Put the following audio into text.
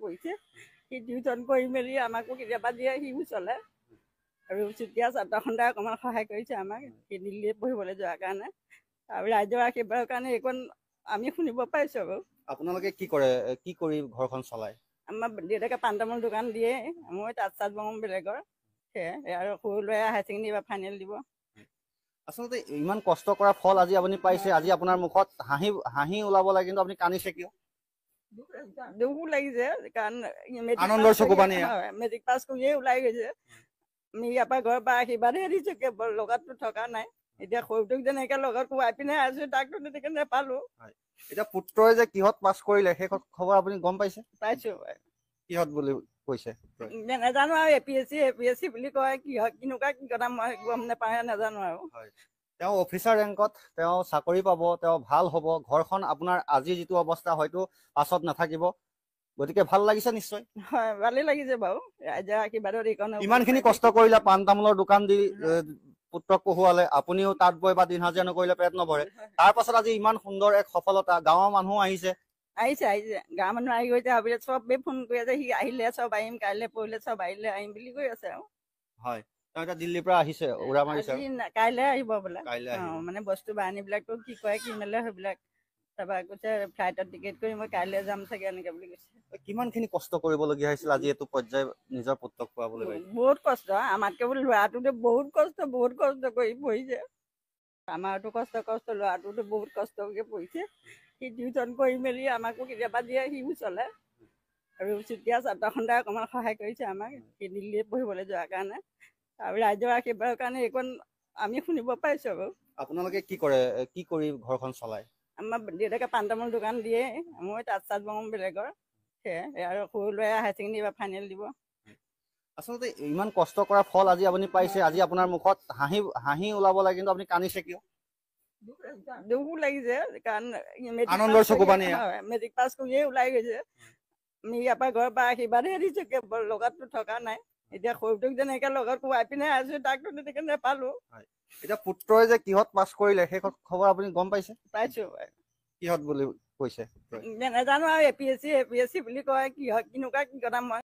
পঢ়িছে সি টিউশ্যন কৰি মেলি আমাকো কেতিয়াবা দিয়ে সিও চলে আৰু চুতীয়া ছাত্ৰ সন্থাই অকণমান সহায় কৰিছে আমাক সি দিল্লীত পঢ়িবলৈ যোৱাৰ কাৰণে আৰু ৰাইজৰ আশীৰ্বাদৰ কাৰণে এইকণ আমি শুনিব পাইছোঁ বাৰু। আপোনালোকে কি কৰে, কি কৰি ঘৰখন চলায়? আমাৰ দেউতাকে পাণ তামোল দোকান দিয়ে, মই তাঁত চাত বওঁ বেলেগৰ, সেয়াই আৰু সৰু ল'ৰাই হায়াৰ ছেকেণ্ডেৰী বা ফাইনেল দিব। আচলতে ইমান কষ্ট কৰা ফল আজি আপুনি পাইছে, আজি আপোনাৰ মুখত হাঁহি ওলাব লাগে কিন্তু আপুনি কান্দিছে কিয়? দুখো লাগিছে কাৰণ আনন্দৰ চকু পানী মেট্ৰিক পাছ কৰিয়ে ওলাই গৈছে। আমি ইয়াৰ পৰা ঘৰৰ পৰা আশীৰ্বাদহে দিছোঁ, কেৱল লগততো থকা নাই। এতিয়া সৰুটোক যেনেকৈ লগত কোৱাই পিনে আছোঁ, তাকতো তেনেকৈ নেপালোঁ। এতিয়া পুত্ৰই যে কিহত পাছ কৰিলে সেই খবৰ আপুনি গম পাইছে? পাইছোঁ। কিহত বুলি কৈছে? নাজানো আৰু APSC বুলি কয়, কিহত কেনেকুৱা কি কথা মই গম নাপাওঁ, নাজানো আৰু। তেওঁ অফিচাৰ ৰেংকত তেওঁ চাকৰি পাব, তেওঁ ভাল হ'ব, ঘৰখন আপোনাৰ আজি যিটো অৱস্থা হয়তো পাছত নাথাকিব, গতিকে ভাল লাগিছে নিশ্চয়। হয়, ভালেই লাগিছে বাৰু, ৰাইজৰ আশীৰ্বাদত এইকণ ইমানখিনি কষ্ট কৰিলে, পাণ তামোলৰ দোকান দি পুত্ৰক পঢ়ুৱালে, আপুনিও তাঁত বৈ বা দিন হাজিৰা নকৰিলে পেট নভৰে, তাৰ পাছত আজি ইমান সুন্দৰ এক সফলতা, গাঁৱৰ মানুহ আহিছে গাঁৱৰ মানুহ আহি গৈছে, ভাবিলে চবেই ফোন কৰি আছে, সি আহিলে চব আহিম, কাইলৈ পৰহিলে চব আহিলে আহিম বুলি কৈ আছে আৰু। হয়, তেওঁ এতিয়া দিল্লীৰ পৰা আহিছে, উৰা মাৰিছে, কাইলৈ আহিব বোলে। মানে বস্তু বাহানীবিলাকতো কি কৰে কি মেলে সেইবিলাক, তাৰপৰা কৈছে ফ্লাইটত টিকেট কৰি মই কাইলৈ যাম চাগে এনেকৈ বুলি কৈছে। কিমানখিনি কষ্ট কৰিবলগীয়া হৈছিল আজি এইটো পৰ্যায় নিজৰ পুত্ৰক খুৱাবলৈ? বহুত কষ্ট, আমাতকৈ বোলে ল'ৰাটোতো বহুত কষ্ট কৰি পঢ়িছে। আমাৰতো কষ্ট, ল'ৰাটোতো বহুত কষ্টকৈ পঢ়িছে। সি টিউশ্যন কৰি মেলি আমাকো কেতিয়াবা দিয়ে, সিও চলে আৰু চুতীয়া ছাত্ৰ সন্থাই অকণমান সহায় কৰিছে আমাক সি দিল্লীত পঢ়িবলৈ যোৱাৰ কাৰণে আৰু ৰাইজৰ আশীৰ্বাদৰ কাৰণে এইকণ আমি শুনিব পাইছোঁ বাৰু। আপোনালোকে কি কৰে, কি কৰি ঘৰখন চলায়? আমাৰ দেউতাকে পাণ তামোল দোকান দিয়ে, মই তাঁত চাত বওঁ বেলেগৰ, সেয়াই আৰু সৰু ল'ৰাই হায়াৰ ছেকেণ্ডেৰী বা ফাইনেল দিব। আচলতে ইমান কষ্ট কৰা ফল আজি আপুনি পাইছে, আজি আপোনাৰ মুখত হাঁহি ওলাব লাগে কিন্তু আপুনি কান্দিছে কিয়? দুখো লাগিছে কাৰণ আনন্দৰ চকু পানী মেট্ৰিক পাছ কৰিয়ে ওলাই গৈছে। আমি ইয়াৰ পৰা ঘৰৰ পৰা আশীৰ্বাদহে দিছোঁ, কেৱল লগততো থকা নাই। এতিয়া সৰুটোক যেনেকৈ লগত কোৱাই পিনে আছোঁ, তাকতো তেনেকৈ নেপালোঁ। এতিয়া পুত্ৰই যে কিহত পাছ কৰিলে সেই খবৰ আপুনি গম পাইছে? পাইছোঁ। কিহত বুলি কৈছে? নাজানো আৰু APSC বুলি কয়, কিহত কেনেকুৱা কি কথা মই